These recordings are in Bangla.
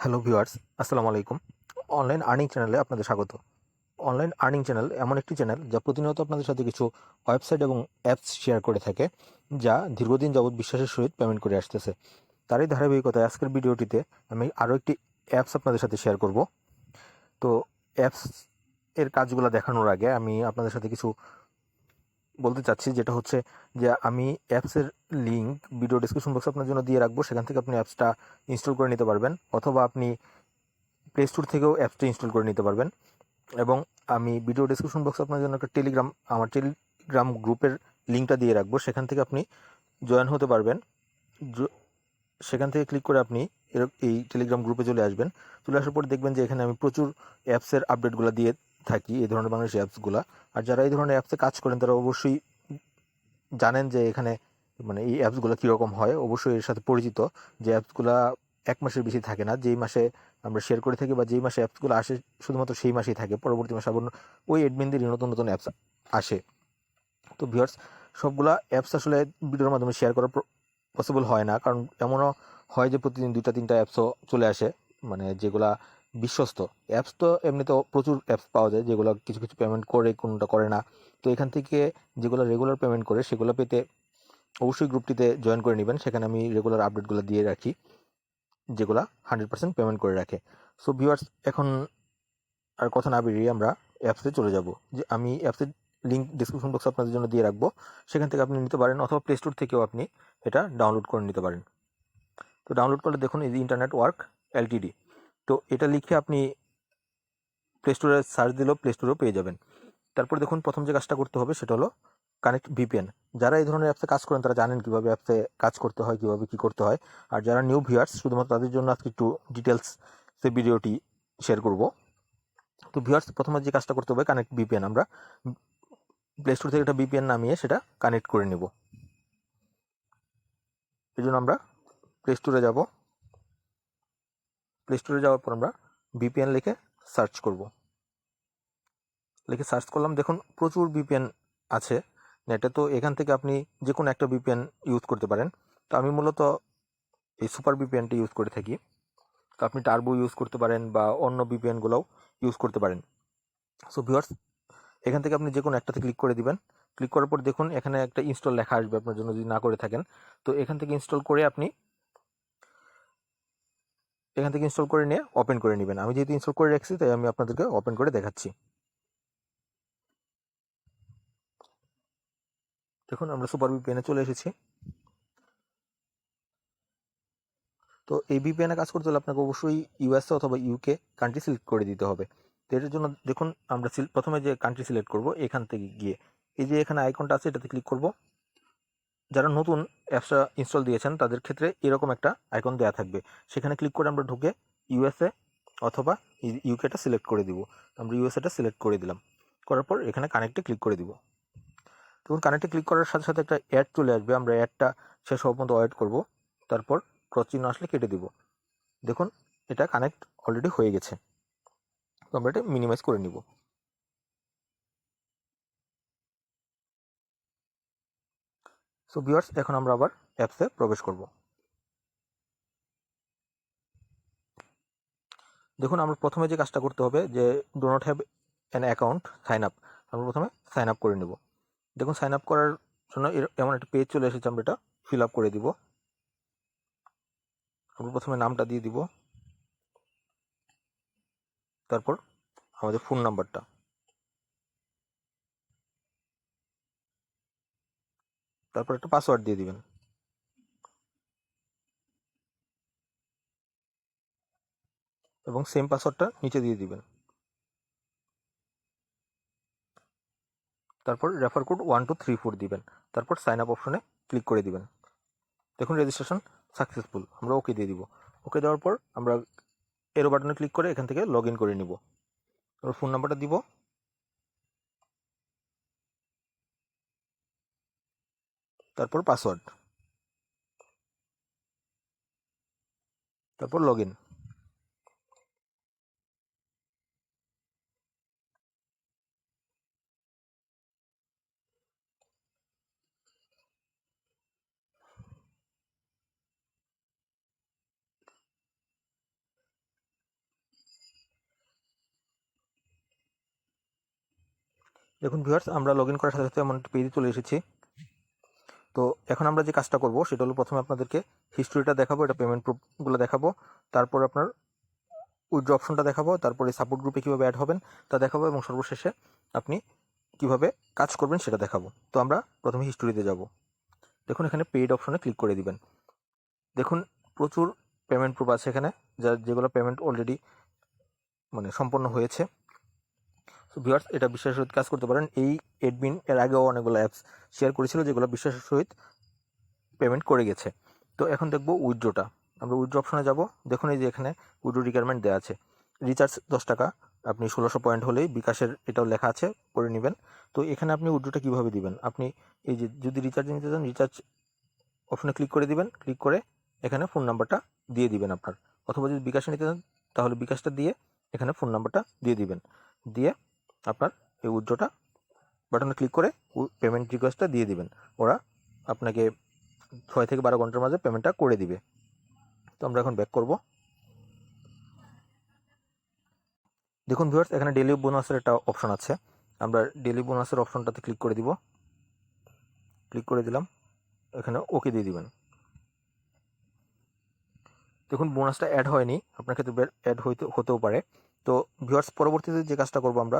হ্যালো ভিউয়ার্স, আসসালামু আলাইকুম। অনলাইন আর্নিং চ্যানেলে আপনাদের স্বাগত। অনলাইন আর্নিং চ্যানেল এমন একটি চ্যানেল যা প্রতিনিয়ত আপনাদের সাথে কিছু ওয়েবসাইট এবং অ্যাপস শেয়ার করে থাকে, যা দীর্ঘদিন যাবৎ বিশ্বাসের সহিত পেমেন্ট করে আসতেছে। তারই ধারাবাহিকতায় আজকের ভিডিওটিতে আমি আরও একটি অ্যাপস আপনাদের সাথে শেয়ার করব। তো অ্যাপস এর কাজগুলো দেখানোর আগে আমি আপনাদের সাথে কিছু বলতে চাচ্ছি, যেটা হচ্ছে যে আমি অ্যাপসের লিঙ্ক ভিডিও ডিসক্রিপশন বক্সে আপনার জন্য দিয়ে রাখবো। সেখান থেকে আপনি অ্যাপসটা ইনস্টল করে নিতে পারবেন, অথবা আপনি প্লে স্টোর থেকেও অ্যাপসটা ইনস্টল করে নিতে পারবেন। এবং আমি ভিডিও ডিসক্রিপশন বক্সে আপনার জন্য একটা আমার টেলিগ্রাম গ্রুপের লিঙ্কটা দিয়ে রাখবো। সেখান থেকে আপনি জয়েন হতে পারবেন। সেখান থেকে ক্লিক করে আপনি এই টেলিগ্রাম গ্রুপে চলে আসবেন। চলে আসার পর দেখবেন যে এখানে আমি প্রচুর অ্যাপসের আপডেটগুলো দিয়ে থাকি, এই ধরনের বাংলাদেশি অ্যাপসগুলো। আর যারা এই ধরনের অ্যাপসে কাজ করেন তারা অবশ্যই জানেন যে এখানে মানে এই অ্যাপসগুলো কীরকম হয়, অবশ্যই এর সাথে পরিচিত। যে অ্যাপসগুলো 1 মাসের বেশি থাকে না, যেই মাসে আমরা শেয়ার করে থাকি বা যেই মাসে অ্যাপসগুলো আসে শুধুমাত্র সেই মাসেই থাকে, পরবর্তী মাসে আবার ওই অ্যাডমিনদের নতুন নতুন অ্যাপস আসে। তো ভিউয়ার্স, সবগুলা অ্যাপস আসলে ভিডিওর মাধ্যমে শেয়ার করা পসিবল হয় না, কারণ এমনও হয় যে প্রতিদিন 2টা 3টা অ্যাপসও চলে আসে, মানে যেগুলা বিশ্বস্ত অ্যাপস। তো এমনিতেও প্রচুর অ্যাপস পাওয়া যায় যেগুলো কিছু কিছু পেমেন্ট করে, কোনটা করে না। তো এখান থেকে যেগুলো রেগুলার পেমেন্ট করে সেগুলো পেতে অবশ্যই গ্রুপটিতে জয়েন করে নেবেন। সেখানে আমি রেগুলার আপডেটগুলো দিয়ে রাখি, যেগুলো 100% পেমেন্ট করে রাখে। সো ভিউয়ার্স, এখন আর কথা না বেরিয়ে আমরা অ্যাপসে চলে যাব। যে আমি অ্যাপসের লিঙ্ক ডিসক্রিপশন বক্সে আপনাদের জন্য দিয়ে রাখবো, সেখান থেকে আপনি নিতে পারেন, অথবা প্লে স্টোর থেকেও আপনি এটা ডাউনলোড করে নিতে পারেন। তো ডাউনলোড করলে দেখুন এই ইন্টারনেট ওয়ার্ক এলটিডি, তো এটা লিখে আপনি প্লে স্টোরে সার্চ দিলেও প্লে স্টোরেও পেয়ে যাবেন। তারপর দেখুন প্রথম যে কাজটা করতে হবে সেটা হলো কানেক্ট ভিপিএন। যারা এই ধরনের অ্যাপসে কাজ করেন তারা জানেন কীভাবে অ্যাপসে কাজ করতে হয়, কীভাবে কী করতে হয়। আর যারা নিউ ভিউয়ার্স, শুধুমাত্র তাদের জন্য আজকে একটু ডিটেলসে ভিডিওটি শেয়ার করব। তো ভিউয়ার্স, প্রথমে যে কাজটা করতে হবে কানেক্ট ভিপিএন। আমরা প্লে স্টোর থেকে একটা ভিপিএন নামিয়ে সেটা কানেক্ট করে নেব। এই জন্য আমরা প্লে স্টোরে যাব। প্লে স্টোরে যাওয়ার পর আমরা ভিপিএন লিখে সার্চ করব। লিখে সার্চ করলাম, দেখুন প্রচুর ভিপিএন আছে নেটে। তো এখান থেকে আপনি যে কোনো একটা ভিপিএন ইউজ করতে পারেন। তো আমি মূলত এই সুপার ভিপিএনটি ইউজ করে থাকি। তো আপনি টার্বো ইউজ করতে পারেন বা অন্য ভিপিএনগুলোও ইউজ করতে পারেন। সো ভিউয়ার্স, এখান থেকে আপনি যে কোনো একটাতে ক্লিক করে দিবেন। ক্লিক করার পর দেখুন এখানে একটা ইনস্টল লেখা আসবে আপনার জন্য, যদি না করে থাকেন। তো এখান থেকে ইনস্টল করে নিয়ে ওপেন করে নেবেন। আমি যেহেতু ইনস্টল করে রাখছি তাই আমি আপনাদেরকে ওপেন করে দেখাচ্ছি। দেখুন আমরা সুপার ভিপিএনে চলে এসেছি। তো এই ভিপিএনে কাজ করতে হলে আপনাকে অবশ্যই ইউএসএ অথবা ইউকে কান্ট্রি সিলেক্ট করে দিতে হবে। তো এটার জন্য দেখুন আমরা প্রথমে যে কান্ট্রি সিলেক্ট করব, এখান থেকে গিয়ে এই যে এখানে আইকনটা আছে এটাতে ক্লিক করব। যারা নতুন অ্যাপসটা ইনস্টল দিয়েছেন তাদের ক্ষেত্রে এরকম একটা আইকন দেওয়া থাকবে, সেখানে ক্লিক করে আমরা ঢুকে ইউএসএ অথবা ইউকেটা সিলেক্ট করে দিব। আমরা ইউএসএটা সিলেক্ট করে দিলাম। করার পর এখানে কানেক্টে ক্লিক করে দিব। তখন কানেক্টে ক্লিক করার সাথে সাথে একটা অ্যাড চলে আসবে, আমরা অ্যাডটা শেষ হওয়া পর্যন্ত ওয়েট করব। তারপর ক্রস চিহ্ন আসলে কেটে দিব। দেখুন এটা কানেক্ট অলরেডি হয়ে গেছে। তো আমরা এটা মিনিমাইজ করে নিব। সো ভিউয়ার্স, এখন আমরা আবার অ্যাপসে প্রবেশ করব। দেখুন আমরা প্রথমে যে কাজটা করতে হবে, যে do not have an account, sign up. আমরা প্রথমে সাইন আপ করে নেব। দেখুন সাইন আপ করার জন্য এমন একটা পেজ চলে এসেছে, আমরা এটা ফিল আপ করে দিব। আমরা প্রথমে নামটা দিয়ে দিব, তারপর আমাদের ফোন নাম্বারটা, তারপর একটা পাসওয়ার্ড দিয়ে দিবেন। এবং সেম পাসওয়ার্ডটা নিচে দিয়ে দিবেন। তারপর রেফার কোড 1234 দিবেন। তারপর সাইন আপ অপশনে ক্লিক করে দিবেন। দেখুন রেজিস্ট্রেশন সাকসেসফুল, আমরা ওকে দিয়ে দিব। ওকে দেওয়ার পর আমরা এরো বাটনে ক্লিক করে এখান থেকে লগ ইন করে নিব। তারপর ফোন নাম্বারটা দিব, তারপর পাসওয়ার্ড, তারপর লগ ইন। দেখুন ভিউয়ার্স, আমরা লগ ইন করার সাথে সাথে এমন একটা পেজে চলে এসেছি। তো এখন আমরা যে কাজটা করব সেটা হলো, প্রথমে আপনাদেরকে হিস্ট্রিটা দেখাবো, এটা পেমেন্ট প্রুফগুলো দেখাবো, তারপর আপনার উইথড্র অপশনটা দেখাবো, তারপরে সাপোর্ট গ্রুপে কীভাবে অ্যাড হবেন তা দেখাবো, এবং সর্বশেষে আপনি কীভাবে কাজ করবেন সেটা দেখাবো। তো আমরা প্রথমে হিস্ট্রিতে যাব। দেখুন এখানে পেইড অপশনে ক্লিক করে দিবেন। দেখুন প্রচুর পেমেন্ট প্রুফ আছে এখানে, যেগুলো পেমেন্ট অলরেডি সম্পন্ন হয়েছে। সো ভিউয়ার্স, এটা বিশ্বাসের সহিত কাজ করতে পারেন। এই এডমিন এর আগেও অনেকগুলো অ্যাপস শেয়ার করেছিল যেগুলো বিশ্বাসের সহিত পেমেন্ট করে গেছে। তো এখন দেখবো উইথড্রটা। আমরা উইথড্র অপশনে যাব। দেখুন এই যে এখানে উইথড্র রিকোয়ারমেন্ট দেওয়া আছে, রিচার্জ 10 টাকা, আপনি 1600 পয়েন্ট হলেই বিকাশের এটাও লেখা আছে, করে নেবেন। তো এখানে আপনি উইথড্রটা কীভাবে দিবেন, আপনি এই যে যদি রিচার্জ নিতে চান রিচার্জ অপশনে ক্লিক করে দিবেন, ক্লিক করে এখানে ফোন নাম্বারটা দিয়ে দিবেন আপনার, অথবা যদি বিকাশে নিতে চান তাহলে বিকাশটা দিয়ে এখানে ফোন নাম্বারটা দিয়ে দিবেন, দিয়ে আপনার এই উইথড্রটা বাটনে ক্লিক করে পেমেন্ট রিকোয়েস্টটা দিয়ে দিবেন। ওরা আপনাকে 6 থেকে 12 ঘন্টার মাঝে পেমেন্টটা করে দিবে। তো আমরা এখন ব্যাক করব। দেখুন ভিউয়ার্স, এখানে ডেইলি বোনাসের একটা অপশন আছে, আমরা ডেইলি বোনাসের অপশনটাতে ক্লিক করে দিব। ক্লিক করে দিলাম, এখানে ওকে দিয়ে দিবেন। দেখুন বোনাসটা অ্যাড হয়নি, আপনার ক্ষেত্রে অ্যাড হতেও পারে। তো ভিউয়ার্স, পরবর্তীতে যে কাজটা করব আমরা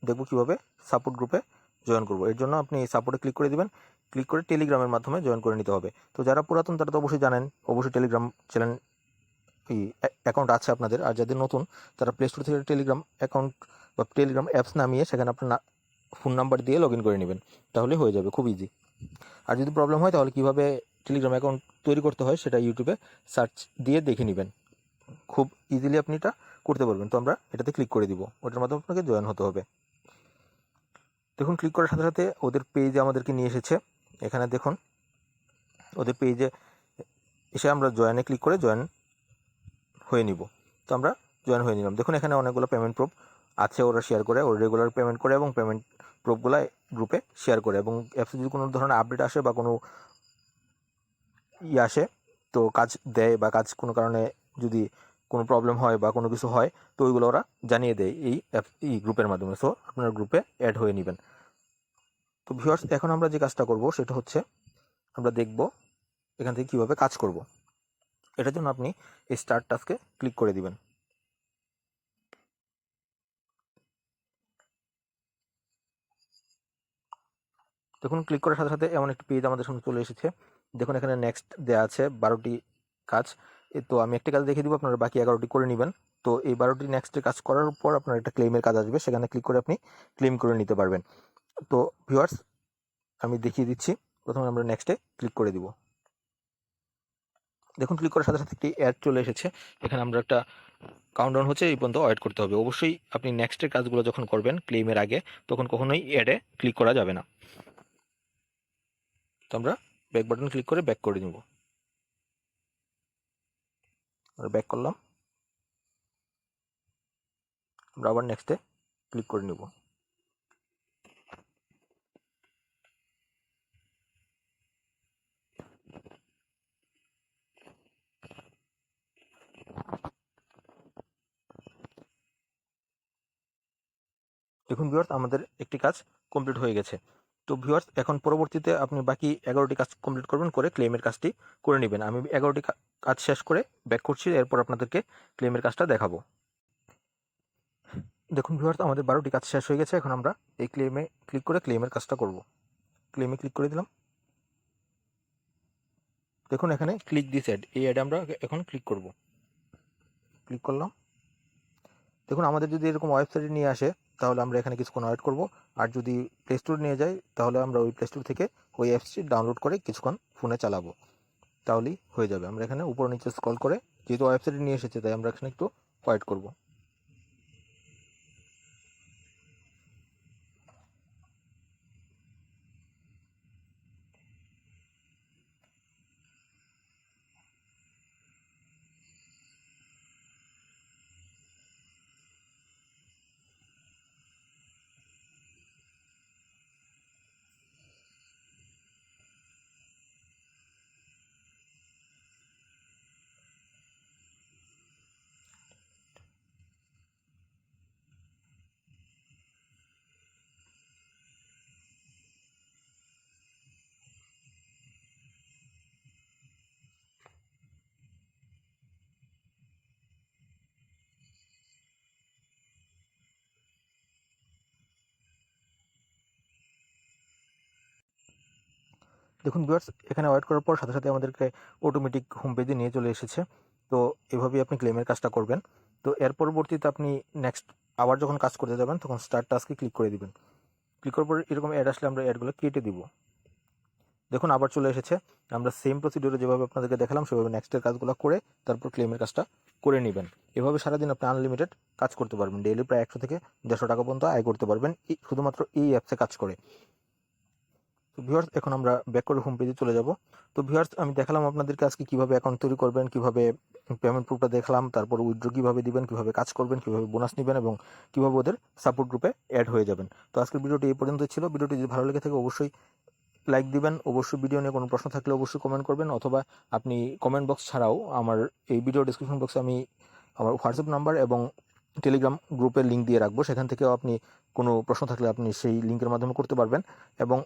দেখব কীভাবে সাপোর্ট গ্রুপে জয়েন করব। এর জন্য আপনি সাপোর্টে ক্লিক করে দিবেন, ক্লিক করে টেলিগ্রামের মাধ্যমে জয়েন করে নিতে হবে। তো যারা পুরাতন তারা তো অবশ্যই জানেন, অবশ্যই টেলিগ্রাম চ্যানেল অ্যাকাউন্ট আছে আপনাদের। আর যাদের নতুন তারা প্লে স্টোর থেকে টেলিগ্রাম অ্যাকাউন্ট বা টেলিগ্রাম অ্যাপস নামিয়ে সেখানে আপনার ফোন নাম্বার দিয়ে লগ ইন করে নেবেন, তাহলে হয়ে যাবে, খুব ইজি। আর যদি প্রবলেম হয় তাহলে কীভাবে টেলিগ্রাম অ্যাকাউন্ট তৈরি করতে হয় সেটা ইউটিউবে সার্চ দিয়ে দেখে নেবেন, খুব ইজিলি আপনি এটা করতে পারবেন। তো আমরা এটাতে ক্লিক করে দিব, ওটার মাধ্যমে আপনাকে জয়েন হতে হবে। দেখুন ক্লিক করার সাথে সাথে ওদের পেজে আমাদেরকে নিয়ে এসেছে। এখানে দেখুন ওদের পেজে এসে আমরা জয়েনে ক্লিক করে জয়েন হয়ে নিব। তো আমরা জয়েন হয়ে নিলাম। দেখুন এখানে অনেকগুলো পেমেন্ট প্রুফ আছে, ওরা শেয়ার করে, ওরা রেগুলার পেমেন্ট করে এবং পেমেন্ট প্রুফগুলো গ্রুপে শেয়ার করে, এবং অ্যাপসে যদি কোনো ধরনের আপডেট আসে বা কোনো আসে তো কাজ দেয়, বা কাজ কোনো কারণে যদি কোনো প্রবলেম হয় বা কোনো কিছু হয় তো ওইগুলো ওরা জানিয়ে দেয় এই গ্রুপের মাধ্যমে। সো আপনার গ্রুপে অ্যাড হয়ে নেবেন। তো ভিউয়ার্স, এখন আমরা যে কাজটা করব সেটা হচ্ছে আমরা দেখব এখান থেকে কীভাবে কাজ করব। এটার জন্য আপনি এই স্টার্ট টাস্কে ক্লিক করে দিবেন। দেখুন ক্লিক করার সাথে সাথে এমন একটি পেজ আমাদের সামনে চলে এসেছে। দেখুন এখানে নেক্সট দেওয়া আছে 12টি কাজ। তো আমি একটি কাজ দেখিয়ে দিব, আপনারা বাকি 11টি করে নেবেন। তো এই 12টি নেক্সটে কাজ করার পর আপনার একটা ক্লেমের কাজ আসবে, সেখানে ক্লিক করে আপনি ক্লেম করে নিতে পারবেন। তো ভিউয়ার্স, আমি দেখিয়ে দিচ্ছি। প্রথমে আমরা নেক্সটে ক্লিক করে দিব। দেখুন ক্লিক করার সাথে সাথে একটি অ্যাড চলে এসেছে, এখানে আমরা একটা কাউন্টডাউন হচ্ছে, এই পর্যন্ত ওয়েট করতে হবে। অবশ্যই আপনি নেক্সটের কাজগুলো যখন করবেন ক্লেমের আগে, তখন কখনোই অ্যাডে ক্লিক করা যাবে না। তো আমরা ব্যাক বাটন ক্লিক করে ব্যাক করে নেব। আমরা ব্যাক করলাম, আমরা আবার নেক্সটে ক্লিক করে নেব। দেখুন ভিউয়ার্স, আমাদের একটি কাজ কমপ্লিট হয়ে গেছে। তো ভিউয়ার্স, এখন পরবর্তীতে আপনি বাকি 11টি কাজ কমপ্লিট করবেন, করে ক্লেমের কাজটি করে নেবেন। আমি 11টি কাজ শেষ করে ব্যাক করছি, এরপর আপনাদেরকে ক্লেমের কাজটা দেখাবো। দেখুন ভিউয়ার্স, আমাদের 12টি কাজ শেষ হয়ে গেছে। এখন আমরা এই ক্লেমে ক্লিক করে ক্লেমের কাজটা করব। ক্লেমে ক্লিক করে দিলাম। দেখুন এখানে ক্লিক দিস অ্যাড, এই অ্যাডে আমরা এখন ক্লিক করব। ক্লিক করলাম। দেখুন আমাদের যদি এরকম ওয়েবসাইটে নিয়ে আসে তাহলে আমরা এখানে কিছুক্ষণ ওয়েট করব, আর যদি প্লে স্টোর নিয়ে যাই তাহলে আমরা ওই প্লে স্টোর থেকে ওই অ্যাপসটি ডাউনলোড করে কিছুক্ষণ ফোনে চালাবো, তাহলেই হয়ে যাবে। আমরা এখানে উপর নিচে স্ক্রল করে, যেহেতু ওয়েবসাইটে নিয়ে এসেছে তাই আমরা এখানে একটু ওয়েট করব। দেখুন ভিউয়ার্স, এখানে ওয়েট করার পর সাথে সাথে আমাদেরকে অটোমেটিক হোম পেজে নিয়ে চলে এসেছে। তো এভাবেই আপনি ক্লেমের কাজটা করবেন। তো এর পরবর্তীতে আপনি নেক্সট আবার যখন কাজ করতে যাবেন তখন স্টার্ট টাস্কে ক্লিক করে দিবেন। ক্লিক করার পর এরকম অ্যাড আসলে আমরা অ্যাডগুলো কেটে দিব। দেখুন আবার চলে এসেছে। আমরা সেম প্রসিডিউরে যেভাবে আপনাদেরকে দেখালাম সেভাবে নেক্সটের কাজগুলো করে তারপর ক্লেমের কাজটা করে নেবেন। এভাবে সারাদিন আপনি আনলিমিটেড কাজ করতে পারবেন। ডেইলি প্রায় 100 থেকে 150 টাকা পর্যন্ত আয় করতে পারবেন শুধুমাত্র এই অ্যাপসে কাজ করে। তো ভিউয়ার্স, এখন আমরা ব্যাক করে হোম পেজে চলে যাব। তো ভিউয়ার্স, আমি দেখালাম আপনাদেরকে আজকে কিভাবে অ্যাকাউন্ট তৈরি করবেন, কিভাবে পেমেন্ট প্রুফটা দেখালাম, তারপর উইথড্র কিভাবে দিবেন, কিভাবে কাজ করবেন, কিভাবে বোনাস নেবেন এবং কিভাবে ওদের সাপোর্ট গ্রুপে অ্যাড হয়ে যাবেন। তো আজকের ভিডিওটি এই পর্যন্ত ছিল। ভিডিওটি যদি ভালো লেগে থাকে অবশ্যই লাইক দিবেন। অবশ্যই ভিডিও নিয়ে কোনো প্রশ্ন থাকলে অবশ্যই কমেন্ট করবেন, অথবা আপনি কমেন্ট বক্স ছাড়াও আমার এই ভিডিও ডিসক্রিপশন বক্সে আমি আমার হোয়াটসঅ্যাপ নাম্বার এবং টেলিগ্রাম গ্রুপের লিঙ্ক দিয়ে রাখবো। সেখান থেকেও আপনি কোনো প্রশ্ন থাকলে আপনি সেই লিঙ্কের মাধ্যমে করতে পারবেন। এবং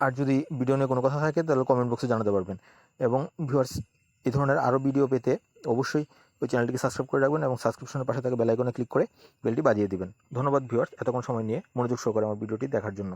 আর যদি ভিডিও নিয়ে কোনো কথা থাকে তাহলে কমেন্ট বক্সে জানাতে পারবেন। এবং ভিউয়ার্স, এই ধরনের আরও ভিডিও পেতে অবশ্যই ওই চ্যানেলটিকে সাবস্ক্রাইব করে রাখবেন এবং সাবস্ক্রিপশনের পাশে থাকা বেল আইকনে ক্লিক করে বেলটি বাজিয়ে দিবেন। ধন্যবাদ ভিউয়ার্স, এতক্ষণ সময় নিয়ে মনোযোগ সহকারে আমার ভিডিওটি দেখার জন্য।